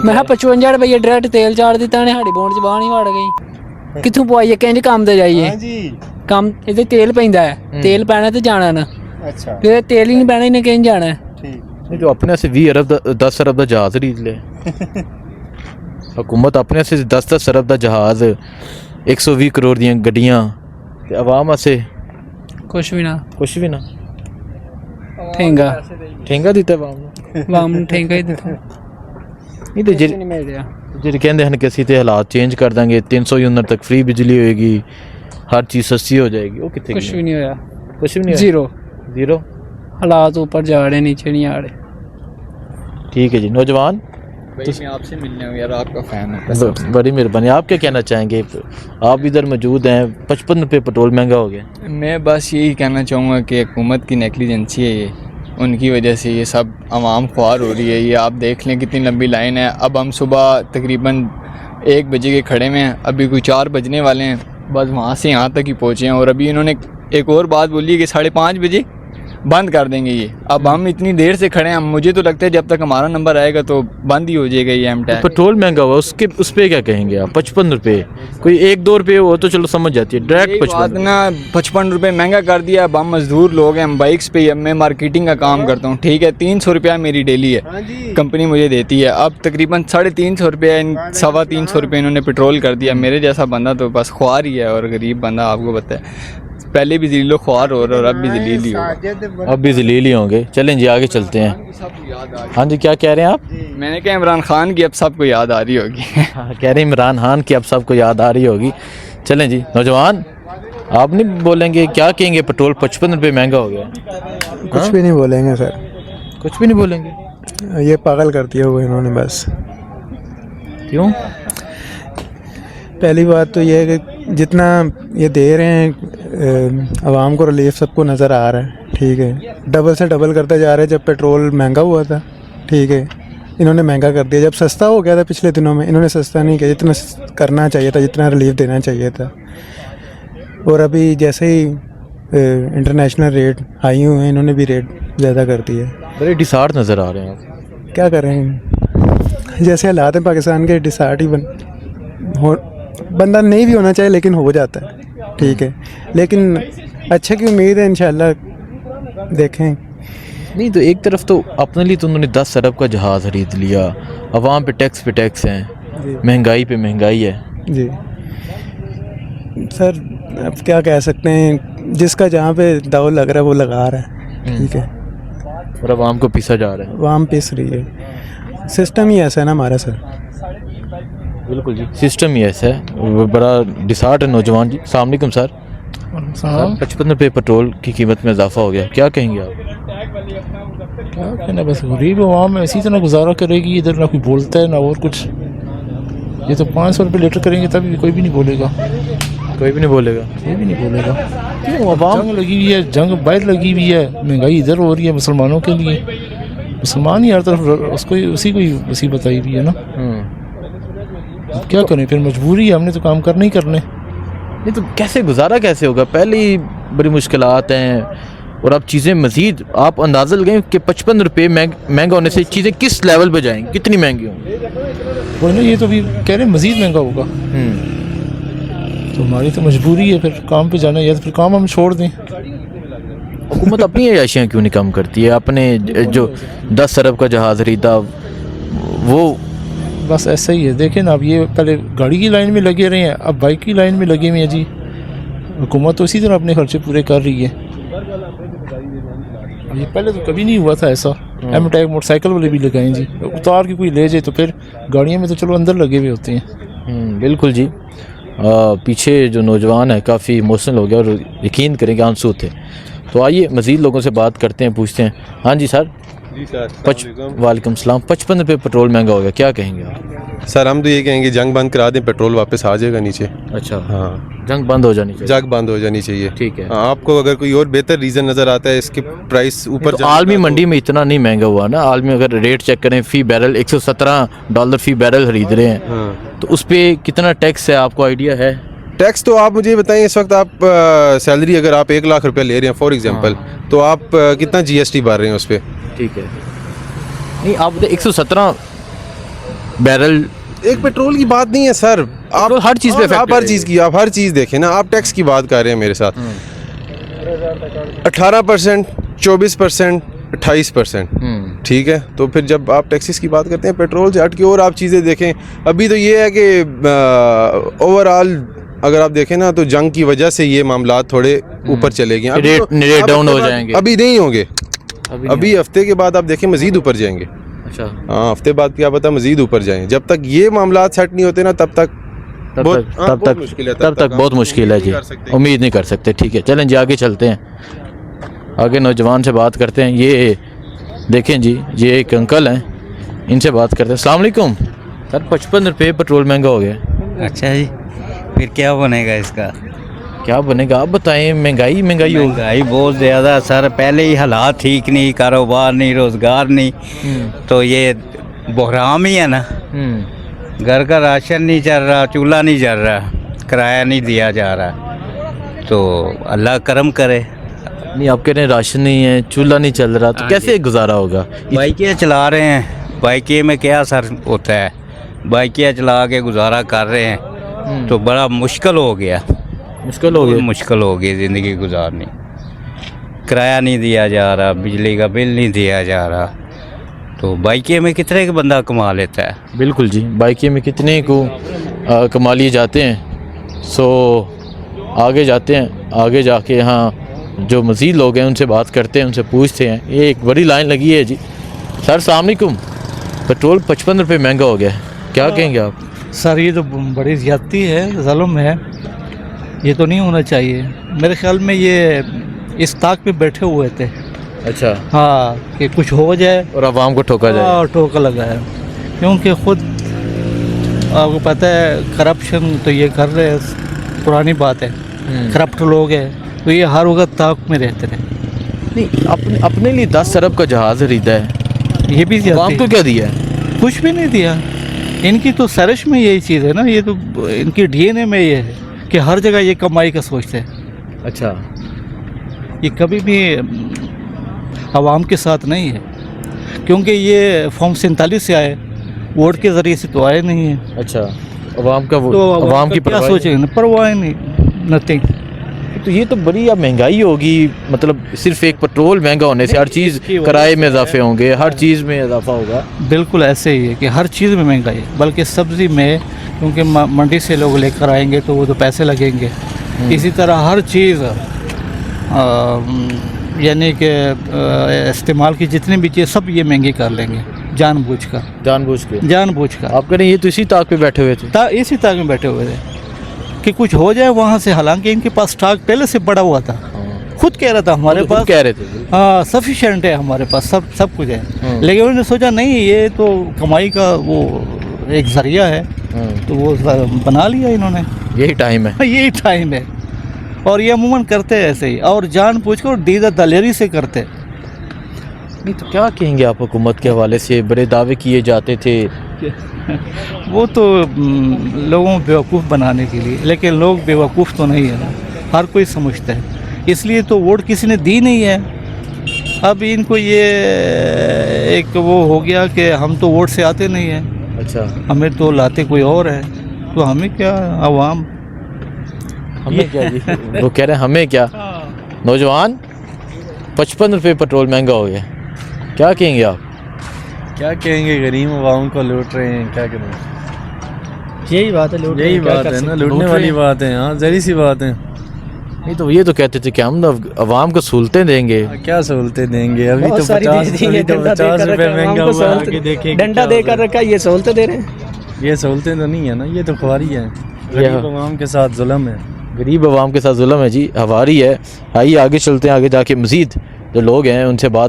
मैं 55 रुपये डायरेक्ट तेल चाड़ दिता ने साड़ी बोन च बाह नहीं वड़ गई कितों पवाइए कहीं काम ते जाइए काम इधर तेल पैंदा है तेल पैना ते जाना ना अच्छा फिर तेल ही नहीं पैना इन्हें कहीं जाना है नहीं तो अपने से 20 अरब 10 अरब का जहाज खरीद ले हुकूमत अपने से 10 अरब का जहाज 120 करोड़ दी गड्डियां ते आवाम से कुछ भी ना ठेंगा दिता आवाम वाम ठेंगा ही दिता नहीं तो नहीं मिल रहा ਜਿਹੜੇ ਕਹਿੰਦੇ ਹਨ ਕਿ ਅਸੀਂ ਤੇ ਹਾਲਾਤ ਚੇਂਜ ਕਰ ਦਾਂਗੇ 300 यूनिट तक फ्री बिजली होएगी हर चीज़ सस्ती हो जाएगी वो कितने कुछ भी नहीं होया कुछ भी नहीं जीरो हालात ऊपर जा रहे नीचे नहीं आ रहे ठीक है जी नौजवान मैं आपसे मिलने हूँ यार आपका फ़ैन है बड़ी मेहरबानी आप क्या कहना चाहेंगे आप इधर मौजूद हैं 55 रुपये पेट्रोल महंगा हो गया मैं बस यही कहना चाहूँगा कि हुकूमत की नेग्लिजेंसी है ये उनकी वजह से ये सब आवाम ख्वार हो रही है ये आप देख लें कितनी लंबी लाइन है अब हम सुबह तकरीबन 1 बजे के खड़े में हैं अभी कोई 4 बजने वाले हैं बस वहाँ से यहाँ तक ही पहुँचे हैं और अभी इन्होंने एक और बात बोली है कि 5:30 बजे बंद कर देंगे ये अब हम इतनी देर से खड़े हैं मुझे तो लगता है जब तक हमारा नंबर आएगा तो बंद ही हो जाएगा ये एम टैग पेट्रोल महंगा हुआ उसके उस पर क्या कहेंगे आप 55 रुपये कोई 1-2 रुपये हो तो चलो समझ जाती है डायरेक्ट 55 ना 55 रुपये महंगा कर दिया अब हम मजदूर लोग हैं हम बाइक्स पे मैं मार्केटिंग का काम करता हूँ ठीक है 300 रुपया मेरी डेली है कंपनी मुझे देती है अब तकरीबन 350 रुपये 325 रुपये इन्होंने पेट्रोल कर दिया मेरे जैसा बंदा तो बस ख्वार ही है और गरीब बंदा आपको पता है पहले भी जलीलो ख्वार हो रहा और अब भी जलील ही होगा अब भी जलील ही होंगे चलें जी आगे चलते हैं हाँ जी क्या कह रहे हैं आप मैंने कहा इमरान खान की अब सबको याद आ रही होगी हाँ, कह रहे हैं इमरान खान की अब सबको याद आ रही होगी चलें जी नौजवान आप नहीं बोलेंगे क्या कहेंगे पेट्रोल 55 रुपये महंगा हो गया कुछ भी नहीं बोलेंगे सर कुछ भी नहीं बोलेंगे ये पागल कर दिया हुआ इन्होंने बस क्यों पहली बात तो ये है कि जितना ये दे रहे हैं आवाम को रिलीफ सबको नज़र आ रहा है ठीक है डबल से डबल करते जा रहे हैं जब पेट्रोल महंगा हुआ था ठीक है इन्होंने महंगा कर दिया जब सस्ता हो गया था पिछले दिनों में इन्होंने सस्ता नहीं किया जितना करना चाहिए था जितना रिलीफ देना चाहिए था और अभी जैसे ही इंटरनेशनल रेट हाई हुए हैं इन्होंने भी रेट ज़्यादा कर दिया बड़े डिसार्ट नज़र आ रहे हैं आप क्या करें जैसे हालात हैं पाकिस्तान के डिसार्ट ही बंदा नहीं भी होना चाहिए लेकिन हो जाता है ठीक है लेकिन अच्छे की उम्मीद है इंशाल्लाह देखें नहीं तो एक तरफ तो अपने लिए तो उन्होंने 10 अरब का जहाज़ खरीद लिया अवाम पे टैक्स हैं महंगाई पे महंगाई है जी सर अब क्या कह सकते हैं जिसका जहाँ पे दाव लग रहा है वो लगा रहा है ठीक है और अवाम को पीसा जा रहा है अवाम पिस रही है सिस्टम ही ऐसा है ना हमारा सर बिल्कुल जी सिस्टम ही ऐसा है बड़ा डिसार्ट है नौजवान जी अस्सलाम वालेकुम सर 55 रुपये पेट्रोल की कीमत में इजाफा हो गया क्या कहेंगे आप क्या कहना बस गरीब आवाम इसी तरह गुजारा करेगी इधर ना कोई बोलता है ना और कुछ ये तो 500 रुपये लीटर करेंगे तभी कोई भी नहीं बोलेगा कोई भी नहीं बोलेगा क्यों आवाम जंग लगी हुई है जंग बाहर लगी हुई है महंगाई इधर हो रही है मुसलमानों के लिए मुसलमान ही हर तरफ उसको उसी को ही मुसीबत आई हुई है ना अब क्या करें फिर मजबूरी है हमने तो काम करने ही करने नहीं तो कैसे गुजारा कैसे होगा पहले ही बड़ी मुश्किलात हैं और अब चीज़ें मज़ीद आप अंदाज़ा लगाएं कि 55 रुपये महंगा होने से चीज़ें किस लेवल पे जाएंगी कितनी महंगी होंगी वही ना ये तो भी कह रहे हैं मज़ीद महंगा होगा तो हमारी तो मजबूरी है फिर काम पे जाना या तो फिर काम हम छोड़ दें हुकूमत अपनी अयाशियाँ क्यों नहीं कम करती है अपने जो 10 अरब का जहाज़ खरीदा वो बस ऐसा ही है देखें ना अब ये पहले गाड़ी की लाइन में लगे रहे हैं अब बाइक की लाइन में लगे हुए हैं जी हुकूमत तो इसी तरह अपने खर्चे पूरे कर रही है ये पहले तो कभी नहीं हुआ था ऐसा एम टैग मोटरसाइकिल वाले भी लगाएं जी उतार के कोई ले जाए तो फिर गाड़ियों में तो चलो अंदर लगे हुए होते हैं बिल्कुल जी पीछे जो नौजवान है काफ़ी इमोशनल हो गया और यकीन करें कि आंसू थे तो आइए मज़ीद लोगों से बात करते हैं पूछते हैं हाँ जी सर जी सर वालेकुम सलाम 55 रुपये पेट्रोल महंगा हो गया क्या कहेंगे आप सर हम तो ये कहेंगे जंग बंद करा दें पेट्रोल वापस आ जाएगा नीचे अच्छा हाँ जंग बंद हो जानी चाहिए जंग बंद हो जानी चाहिए ठीक है हाँ, आपको अगर कोई और बेहतर रीज़न नज़र आता है इसके प्राइस ऊपर तो आलमी मंडी में इतना नहीं महंगा हुआ ना आलमी अगर रेट चेक करें फ़ी बैरल $117 फ़ी बैरल खरीद रहे हैं तो उस पर कितना टैक्स है आपको आइडिया है टैक्स तो आप मुझे बताएं इस वक्त आप सैलरी अगर आप 1 लाख रुपया ले रहे हैं फॉर एग्जांपल तो आप कितना जीएसटी भर रहे हैं उस पर ठीक है नहीं आप 117 बैरल एक पेट्रोल की बात नहीं है सर, आप हर चीज़ पे आप हर चीज़ की, आप हर चीज़ देखें ना। आप टैक्स की बात कर रहे हैं मेरे साथ, 18%, 24%, 28%, ठीक है। तो फिर जब आप टैक्सेस की बात करते हैं पेट्रोल से हट के और आप चीज़ें देखें, अभी तो ये है कि ओवरऑल अगर आप देखें ना तो जंग की वजह से ये मामला थोड़े ऊपर चले गए, रेट डाउन हो जाएंगे, अभी नहीं होंगे, अभी हफ्ते के बाद आप देखें मजीद ऊपर जाएंगे। अच्छा हाँ, हफ्ते बाद क्या पता मजीद ऊपर जाएं। जब तक ये मामला सेट नहीं होते ना तब तक बहुत मुश्किल है, तब तक बहुत मुश्किल है जी, उम्मीद नहीं कर सकते। ठीक है, चलें जी आगे चलते हैं, आगे नौजवान से बात करते हैं। ये देखें जी, ये एक अंकल हैं, इनसे बात करते हैं। अस्सलाम वालेकुम सर, 55 रुपये पेट्रोल महंगा हो गया। अच्छा जी, फिर क्या बनेगा इसका? क्या बनेगा आप बताएं, महंगाई होगी। महंगाई बहुत ज़्यादा सर, पहले ही हालात ठीक नहीं, कारोबार नहीं, रोज़गार नहीं, तो ये बहराम ही है ना। घर का राशन नहीं चल रहा, चूल्हा नहीं जल रहा, किराया नहीं दिया जा रहा, तो अल्लाह करम करे। नहीं, आप कह रहे हैं राशन नहीं है, चूल्हा नहीं चल रहा, तो कैसे गुजारा होगा? बाइकें चला रहे हैं, बाइकें में क्या असर होता है, बाइकें चला के गुजारा कर रहे हैं, तो बड़ा मुश्किल हो गया, मुश्किल हो गई ज़िंदगी गुजारनी। किराया नहीं दिया जा रहा, बिजली का बिल नहीं दिया जा रहा, तो बाइके में कितने का बंदा कमा लेता है। बिल्कुल जी, बाइके में कितने को कमा लिए जाते हैं। सो आगे जाते हैं, आगे जाके यहाँ जो मज़ीद लोग हैं उनसे बात करते हैं, उनसे पूछते हैं। ये एक बड़ी लाइन लगी है जी। सर अस्सलाम वालेकुम, पेट्रोल 55 रुपये महंगा हो गया है, क्या कहेंगे आप? सर ये तो बड़ी ज़्यादती है, ज़ुल्म है, ये तो नहीं होना चाहिए। मेरे ख्याल में ये इस ताक पे बैठे हुए थे। अच्छा, हाँ, कि कुछ हो जाए और आवाम को ठोका जाए। और ठोका लगा है, क्योंकि खुद आपको पता है करप्शन तो ये कर रहे हैं, पुरानी बात है, करप्ट लोग हैं, तो ये हर वक्त ताक में रहते रहे। नहीं, अपने लिए 10 अरब का जहाज़ खरीदा है, ये भी आवाम को क्या दिया है? कुछ भी नहीं दिया। इनकी तो सरश में यही चीज़ है ना, ये तो इनकी DNA में ये है कि हर जगह ये कमाई का सोचते हैं। अच्छा, ये कभी भी आवाम के साथ नहीं है, क्योंकि ये फॉर्म 47 से आए, वोट के ज़रिए से तो आए नहीं है। अच्छा, आवाम का तो आवाम की क्या सोचेंगे? परवाह नहीं, नथिंग। तो ये तो बड़ी अब महंगाई होगी, मतलब सिर्फ एक पेट्रोल महंगा होने से हर चीज़, किराए में इजाफे होंगे, हर चीज़ में इजाफा होगा। बिल्कुल ऐसे ही है कि हर चीज़ में महंगाई है, बल्कि सब्ज़ी में, क्योंकि मंडी से लोग लेकर आएंगे तो वो तो पैसे लगेंगे। इसी तरह हर चीज़ यानी कि इस्तेमाल की जितनी भी चीज़ सब ये महंगी कर लेंगे जानबूझ कर। आप कह रहे हैं ये तो इसी ताक पे बैठे हुए थे, इसी ताक में बैठे हुए थे कि कुछ हो जाए वहाँ से। हालांकि इनके पास स्टॉक पहले से बड़ा हुआ था, खुद कह रहा था हमारे पास, कह रहे थे हाँ सफिशेंट है हमारे पास, सब कुछ है। लेकिन उन्होंने सोचा नहीं, ये तो कमाई का वो एक जरिया है, तो वो बना लिया इन्होंने। यही टाइम है, यही टाइम है। और ये अमूमन करते हैं ऐसे ही, और जानबूझकर दीदा दलेरी से करते। नहीं तो क्या कहेंगे आप हुकूमत के हवाले से? बड़े दावे किए जाते थे वो तो लोगों को बेवकूफ़ बनाने के लिए, लेकिन लोग बेवकूफ़ तो नहीं है ना, हर कोई समझता है, इसलिए तो वोट किसी ने दी नहीं है। अब इनको ये एक वो हो गया कि हम तो वोट से आते नहीं हैं, अच्छा हमें तो लाते कोई और है, तो हमें क्या, आवाम हमें क्या जी? वो कह रहे हैं हमें क्या। नौजवान 55 रुपये पेट्रोल महंगा हो गया, क्या कहेंगे आप? क्या कहेंगे, गरीब आवाम को लूट रहे हैं, क्या करें? यही बात है, यही बात है ना, लूटने वाली बात है। हाँ, जरी सी बात है। नहीं तो ये तो कहते थे कि हम आवाम को सहूलतें देंगे। क्या सहूलतें देंगे? अभी तो 50 रुपये महंगा हुआ, आगे देखेंगे। डंडा देकर रखा, ये सहूलतें दे रहे हैं। ये सहूलतें तो नहीं है ना, ये तो खुआरी है, गरीब आवाम के साथ जुल्म है, गरीब आवाम के साथ जुल्म है जी, हवारी है। आइए आगे चलते हैं, आगे जाके मज़ीद जो लोग हैं उनसे बात